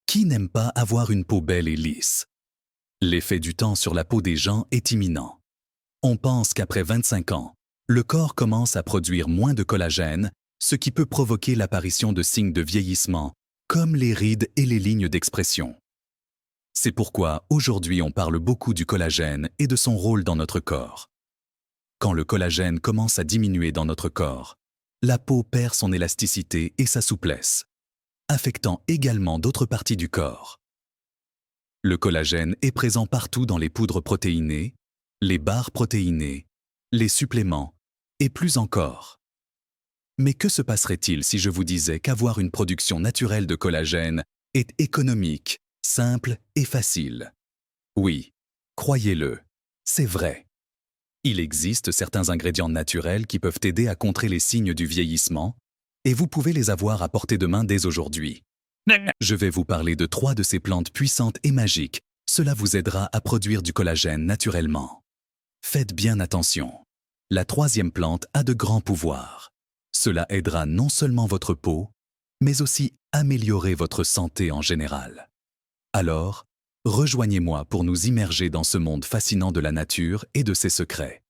Qui n'aime pas avoir une peau belle et lisse? L'effet du temps sur la peau des gens est imminent. On pense qu'après 25 ans, le corps commence à produire moins de collagène, ce qui peut provoquer l'apparition de signes de vieillissement, comme les rides et les lignes d'expression. C'est pourquoi aujourd'hui on parle beaucoup du collagène et de son rôle dans notre corps. Quand le collagène commence à diminuer dans notre corps, la peau perd son élasticité et sa souplesse, affectant également d'autres parties du corps. Le collagène est présent partout dans les poudres protéinées, les barres protéinées, les suppléments et plus encore. Mais que se passerait-il si je vous disais qu'avoir une production naturelle de collagène est économique, simple et facile? Oui, croyez-le, c'est vrai. Il existe certains ingrédients naturels qui peuvent aider à contrer les signes du vieillissement, et vous pouvez les avoir à portée de main dès aujourd'hui. Je vais vous parler de 3 de ces plantes puissantes et magiques. Cela vous aidera à produire du collagène naturellement. Faites bien attention. La 3e plante a de grands pouvoirs. Cela aidera non seulement votre peau, mais aussi améliorer votre santé en général. Alors, rejoignez-moi pour nous immerger dans ce monde fascinant de la nature et de ses secrets.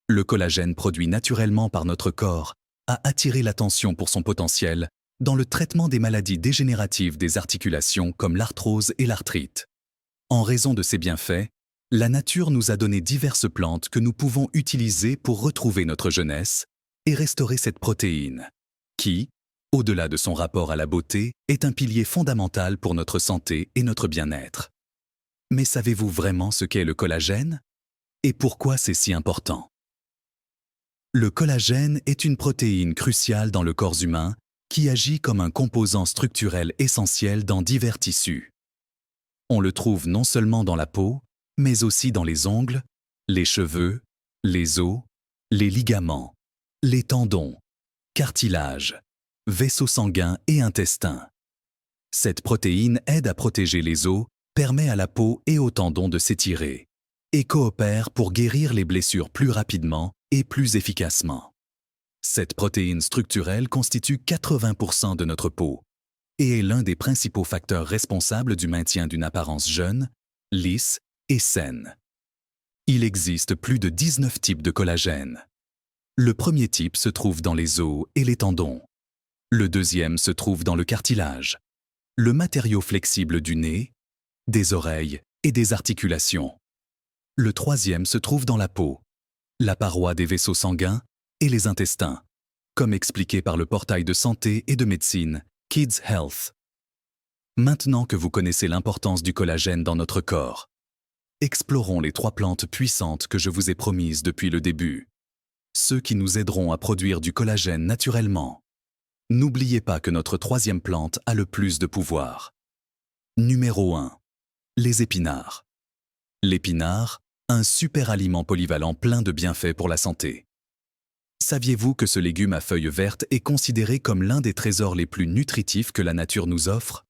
Le collagène produit naturellement par notre corps a attiré l'attention pour son potentiel dans le traitement des maladies dégénératives des articulations comme l'arthrose et l'arthrite. En raison de ses bienfaits, la nature nous a donné diverses plantes que nous pouvons utiliser pour retrouver notre jeunesse et restaurer cette protéine, qui, au-delà de son rapport à la beauté, est un pilier fondamental pour notre santé et notre bien-être. Mais savez-vous vraiment ce qu'est le collagène? Et pourquoi c'est si important? Le collagène est une protéine cruciale dans le corps humain qui agit comme un composant structurel essentiel dans divers tissus. On le trouve non seulement dans la peau, mais aussi dans les ongles, les cheveux, les os, les ligaments, les tendons, cartilages, vaisseaux sanguins et intestins. Cette protéine aide à protéger les os, permet à la peau et aux tendons de s'étirer, et coopère pour guérir les blessures plus rapidement et plus efficacement. Cette protéine structurelle constitue 80% de notre peau et est l'un des principaux facteurs responsables du maintien d'une apparence jeune, lisse et saine. Il existe plus de 19 types de collagène. Le premier type se trouve dans les os et les tendons. Le deuxième se trouve dans le cartilage, le matériau flexible du nez, des oreilles et des articulations. Le troisième se trouve dans la peau, la paroi des vaisseaux sanguins et les intestins, comme expliqué par le portail de santé et de médecine Kids Health. Maintenant que vous connaissez l'importance du collagène dans notre corps, explorons les 3 plantes puissantes que je vous ai promises depuis le début, ceux qui nous aideront à produire du collagène naturellement. N'oubliez pas que notre 3e plante a le plus de pouvoir. Numéro 1. Les épinards. L'épinard, un super aliment polyvalent plein de bienfaits pour la santé. Saviez-vous que ce légume à feuilles vertes est considéré comme l'un des trésors les plus nutritifs que la nature nous offre?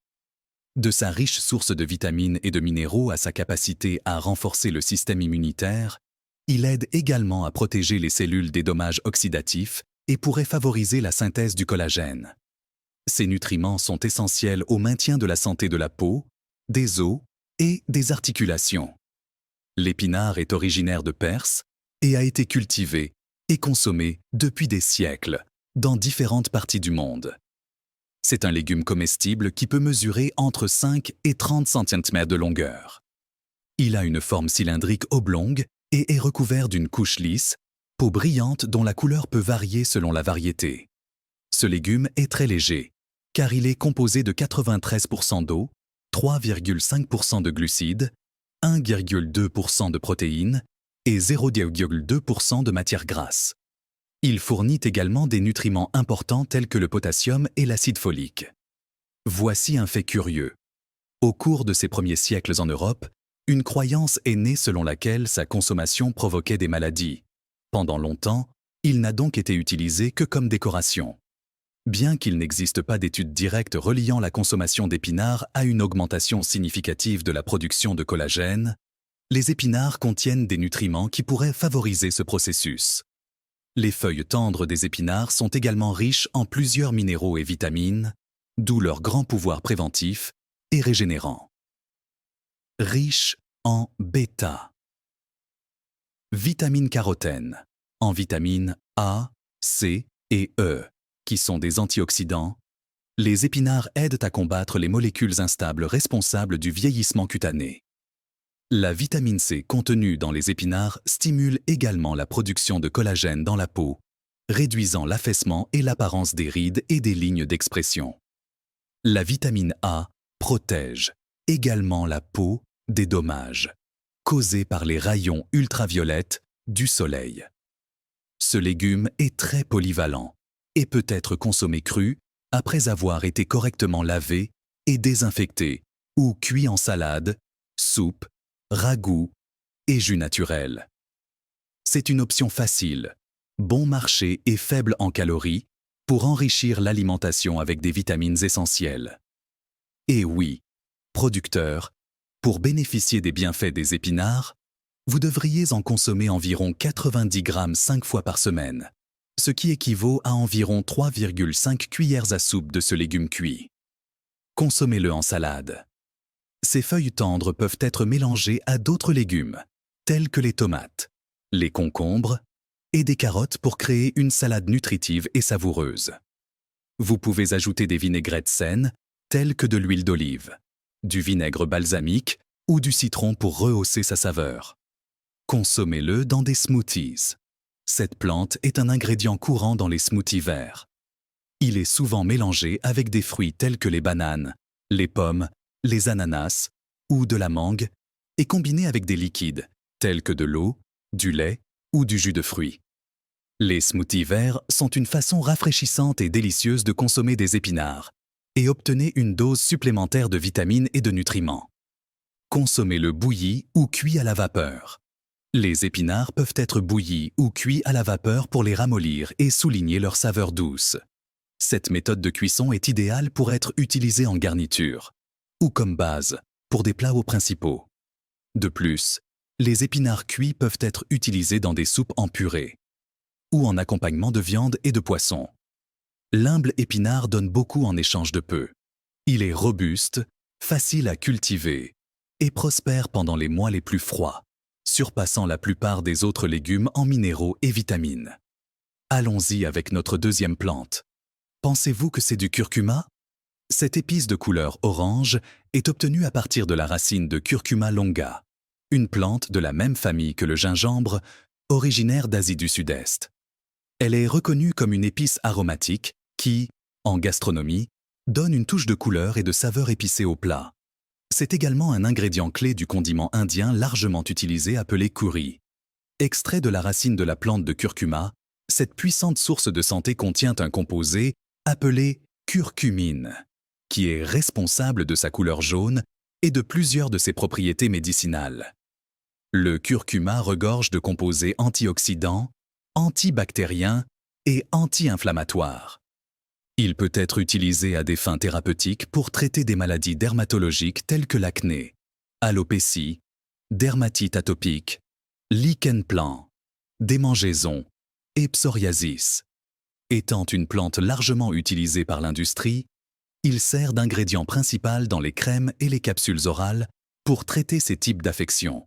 De sa riche source de vitamines et de minéraux à sa capacité à renforcer le système immunitaire, il aide également à protéger les cellules des dommages oxydatifs et pourrait favoriser la synthèse du collagène. Ces nutriments sont essentiels au maintien de la santé de la peau, des os et des articulations. L'épinard est originaire de Perse et a été cultivé et consommé depuis des siècles dans différentes parties du monde. C'est un légume comestible qui peut mesurer entre 5 et 30 cm de longueur. Il a une forme cylindrique oblongue et est recouvert d'une couche lisse, peau brillante dont la couleur peut varier selon la variété. Ce légume est très léger, car il est composé de 93% d'eau, 3,5% de glucides, 1,2% de protéines et 0,2% de matière grasse. Il fournit également des nutriments importants tels que le potassium et l'acide folique. Voici un fait curieux. Au cours de ses premiers siècles en Europe, une croyance est née selon laquelle sa consommation provoquait des maladies. Pendant longtemps, il n'a donc été utilisé que comme décoration. Bien qu'il n'existe pas d'études directes reliant la consommation d'épinards à une augmentation significative de la production de collagène, les épinards contiennent des nutriments qui pourraient favoriser ce processus. Les feuilles tendres des épinards sont également riches en plusieurs minéraux et vitamines, d'où leur grand pouvoir préventif et régénérant. Riche en bêta. Vitamine carotène, en vitamines A, C et E, qui sont des antioxydants. Les épinards aident à combattre les molécules instables responsables du vieillissement cutané. La vitamine C contenue dans les épinards stimule également la production de collagène dans la peau, réduisant l'affaissement et l'apparence des rides et des lignes d'expression. La vitamine A protège également la peau des dommages causés par les rayons ultraviolettes du soleil. Ce légume est très polyvalent et peut être consommé cru après avoir été correctement lavé et désinfecté ou cuit en salade, soupe, ragoût et jus naturel. C'est une option facile, bon marché et faible en calories pour enrichir l'alimentation avec des vitamines essentielles. Et oui, producteurs, pour bénéficier des bienfaits des épinards, vous devriez en consommer environ 90 grammes 5 fois par semaine, ce qui équivaut à environ 3,5 cuillères à soupe de ce légume cuit. Consommez-le en salade. Ces feuilles tendres peuvent être mélangées à d'autres légumes, tels que les tomates, les concombres et des carottes pour créer une salade nutritive et savoureuse. Vous pouvez ajouter des vinaigrettes saines, telles que de l'huile d'olive, du vinaigre balsamique ou du citron pour rehausser sa saveur. Consommez-le dans des smoothies. Cette plante est un ingrédient courant dans les smoothies verts. Il est souvent mélangé avec des fruits tels que les bananes, les pommes, les ananas ou de la mangue et combiné avec des liquides tels que de l'eau, du lait ou du jus de fruits. Les smoothies verts sont une façon rafraîchissante et délicieuse de consommer des épinards et obtenez une dose supplémentaire de vitamines et de nutriments. Consommez-le bouilli ou cuit à la vapeur. Les épinards peuvent être bouillis ou cuits à la vapeur pour les ramollir et souligner leur saveur douce. Cette méthode de cuisson est idéale pour être utilisée en garniture ou comme base pour des plats principaux. De plus, les épinards cuits peuvent être utilisés dans des soupes en purée ou en accompagnement de viande et de poisson. L'humble épinard donne beaucoup en échange de peu. Il est robuste, facile à cultiver et prospère pendant les mois les plus froids, surpassant la plupart des autres légumes en minéraux et vitamines. Allons-y avec notre deuxième plante. Pensez-vous que c'est du curcuma? Cette épice de couleur orange est obtenue à partir de la racine de Curcuma longa, une plante de la même famille que le gingembre, originaire d'Asie du Sud-Est. Elle est reconnue comme une épice aromatique qui, en gastronomie, donne une touche de couleur et de saveur épicée au plat. C'est également un ingrédient clé du condiment indien largement utilisé appelé curry. Extrait de la racine de la plante de curcuma, cette puissante source de santé contient un composé appelé curcumine, qui est responsable de sa couleur jaune et de plusieurs de ses propriétés médicinales. Le curcuma regorge de composés antioxydants, antibactériens et anti-inflammatoires. Il peut être utilisé à des fins thérapeutiques pour traiter des maladies dermatologiques telles que l'acné, alopécie, dermatite atopique, lichen plan, démangeaison et psoriasis. Étant une plante largement utilisée par l'industrie, il sert d'ingrédient principal dans les crèmes et les capsules orales pour traiter ces types d'affections.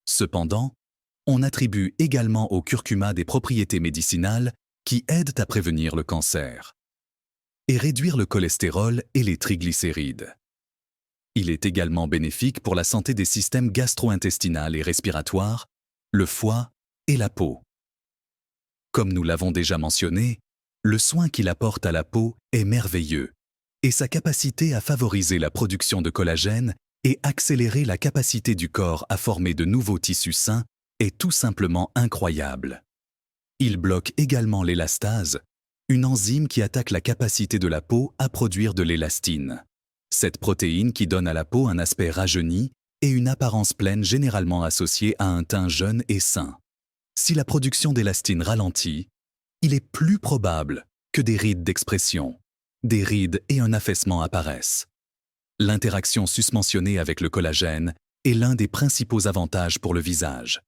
Cependant, on attribue également au curcuma des propriétés médicinales qui aident à prévenir le cancer et réduire le cholestérol et les triglycérides. Il est également bénéfique pour la santé des systèmes gastro-intestinal et respiratoire, le foie et la peau. Comme nous l'avons déjà mentionné, le soin qu'il apporte à la peau est merveilleux et sa capacité à favoriser la production de collagène et accélérer la capacité du corps à former de nouveaux tissus sains est tout simplement incroyable. Il bloque également l'élastase, une enzyme qui attaque la capacité de la peau à produire de l'élastine. Cette protéine qui donne à la peau un aspect rajeuni et une apparence pleine généralement associée à un teint jeune et sain. Si la production d'élastine ralentit, il est plus probable que des rides d'expression, des rides et un affaissement apparaissent. L'interaction susmentionnée avec le collagène est l'un des principaux avantages pour le visage,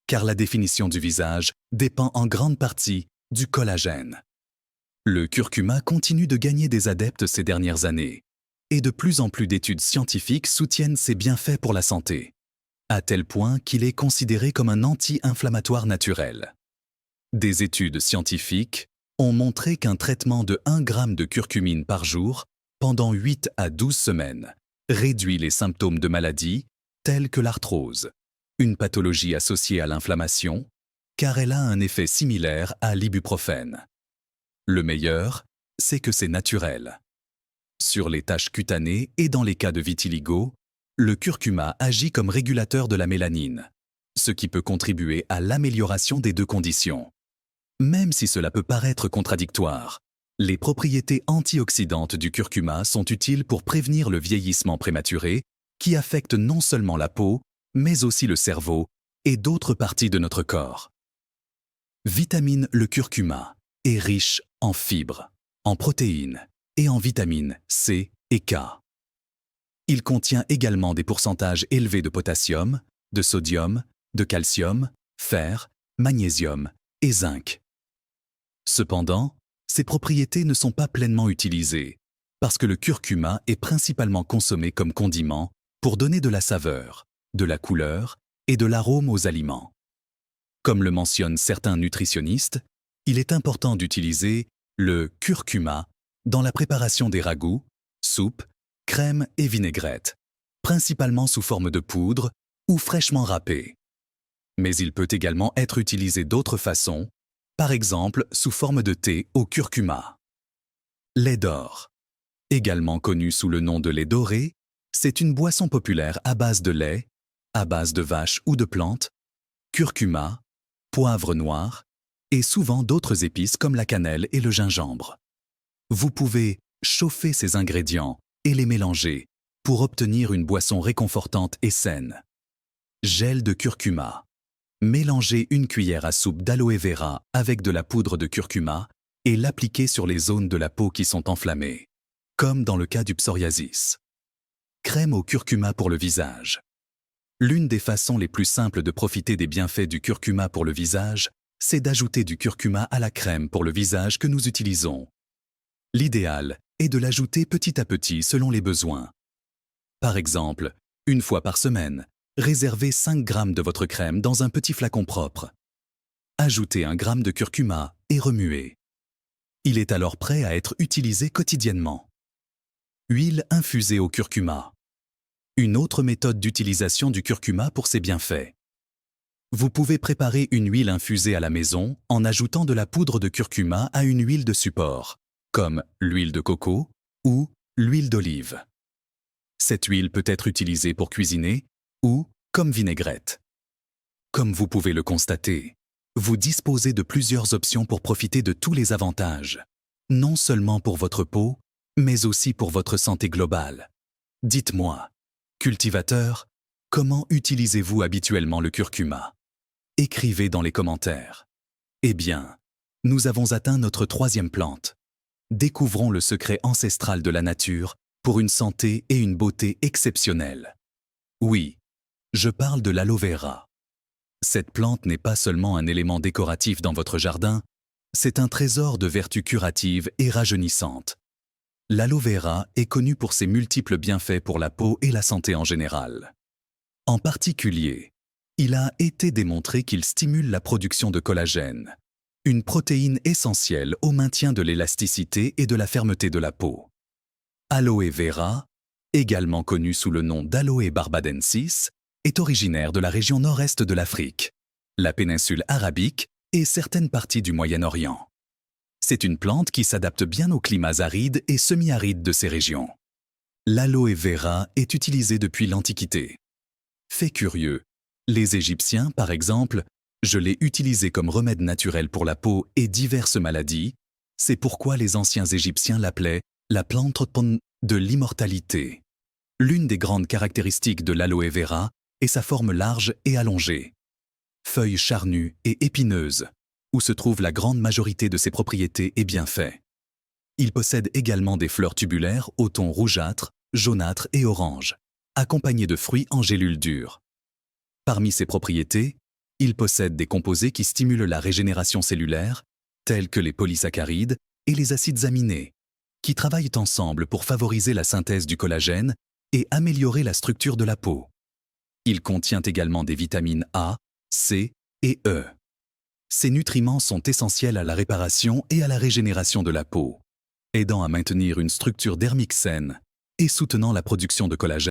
car la définition du visage dépend en grande partie du collagène. Le curcuma continue de gagner des adeptes ces dernières années, et de plus en plus d'études scientifiques soutiennent ses bienfaits pour la santé, à tel point qu'il est considéré comme un anti-inflammatoire naturel. Des études scientifiques ont montré qu'un traitement de 1 g de curcumine par jour pendant 8 à 12 semaines réduit les symptômes de maladies telles que l'arthrose, une pathologie associée à l'inflammation, car elle a un effet similaire à l'ibuprofène. Le meilleur, c'est que c'est naturel. Sur les taches cutanées et dans les cas de vitiligo, le curcuma agit comme régulateur de la mélanine, ce qui peut contribuer à l'amélioration des deux conditions. Même si cela peut paraître contradictoire, les propriétés antioxydantes du curcuma sont utiles pour prévenir le vieillissement prématuré qui affecte non seulement la peau, mais aussi le cerveau et d'autres parties de notre corps. Vitamine. Le curcuma est riche en fibres, en protéines et en vitamines C et K. Il contient également des pourcentages élevés de potassium, de sodium, de calcium, fer, magnésium et zinc. Cependant, ces propriétés ne sont pas pleinement utilisées parce que le curcuma est principalement consommé comme condiment pour donner de la saveur, de la couleur et de l'arôme aux aliments. Comme le mentionnent certains nutritionnistes, il est important d'utiliser le curcuma dans la préparation des ragoûts, soupes, crèmes et vinaigrettes, principalement sous forme de poudre ou fraîchement râpé. Mais il peut également être utilisé d'autres façons, par exemple sous forme de thé au curcuma. Lait d'or. Également connu sous le nom de lait doré, c'est une boisson populaire à base de lait, à base de vache ou de plantes, curcuma, poivre noir et souvent d'autres épices comme la cannelle et le gingembre. Vous pouvez chauffer ces ingrédients et les mélanger pour obtenir une boisson réconfortante et saine. Gel de curcuma. Mélangez une cuillère à soupe d'aloe vera avec de la poudre de curcuma et l'appliquez sur les zones de la peau qui sont enflammées, comme dans le cas du psoriasis. Crème au curcuma pour le visage. L'une des façons les plus simples de profiter des bienfaits du curcuma pour le visage, c'est d'ajouter du curcuma à la crème pour le visage que nous utilisons. L'idéal est de l'ajouter petit à petit selon les besoins. Par exemple, une fois par semaine, réservez 5 g de votre crème dans un petit flacon propre. Ajoutez 1 g de curcuma et remuez. Il est alors prêt à être utilisé quotidiennement. Huile infusée au curcuma. Une autre méthode d'utilisation du curcuma pour ses bienfaits. Vous pouvez préparer une huile infusée à la maison en ajoutant de la poudre de curcuma à une huile de support, comme l'huile de coco ou l'huile d'olive. Cette huile peut être utilisée pour cuisiner ou comme vinaigrette. Comme vous pouvez le constater, vous disposez de plusieurs options pour profiter de tous les avantages, non seulement pour votre peau, mais aussi pour votre santé globale. Dites-moi, cultivateur, comment utilisez-vous habituellement le curcuma? Écrivez dans les commentaires. Eh bien, nous avons atteint notre 3e plante. Découvrons le secret ancestral de la nature pour une santé et une beauté exceptionnelles. Oui, je parle de l'aloe vera. Cette plante n'est pas seulement un élément décoratif dans votre jardin, c'est un trésor de vertus curatives et rajeunissantes. L'aloe vera est connu pour ses multiples bienfaits pour la peau et la santé en général. En particulier, il a été démontré qu'il stimule la production de collagène, une protéine essentielle au maintien de l'élasticité et de la fermeté de la peau. Aloe vera, également connu sous le nom d'Aloe barbadensis, est originaire de la région nord-est de l'Afrique, la péninsule arabique et certaines parties du Moyen-Orient. C'est une plante qui s'adapte bien aux climats arides et semi-arides de ces régions. L'aloe vera est utilisé depuis l'Antiquité. Fait curieux, les Égyptiens, par exemple, je l'ai utilisé comme remède naturel pour la peau et diverses maladies, c'est pourquoi les anciens Égyptiens l'appelaient la plante de l'immortalité. L'une des grandes caractéristiques de l'aloe vera est sa forme large et allongée. Feuilles charnues et épineuses, où se trouve la grande majorité de ses propriétés et bienfaits. Il possède également des fleurs tubulaires au ton rougeâtre, jaunâtre et orange, accompagnées de fruits en gélules dures. Parmi ses propriétés, il possède des composés qui stimulent la régénération cellulaire, tels que les polysaccharides et les acides aminés, qui travaillent ensemble pour favoriser la synthèse du collagène et améliorer la structure de la peau. Il contient également des vitamines A, C et E. Ces nutriments sont essentiels à la réparation et à la régénération de la peau, aidant à maintenir une structure dermique saine et soutenant la production de collagène.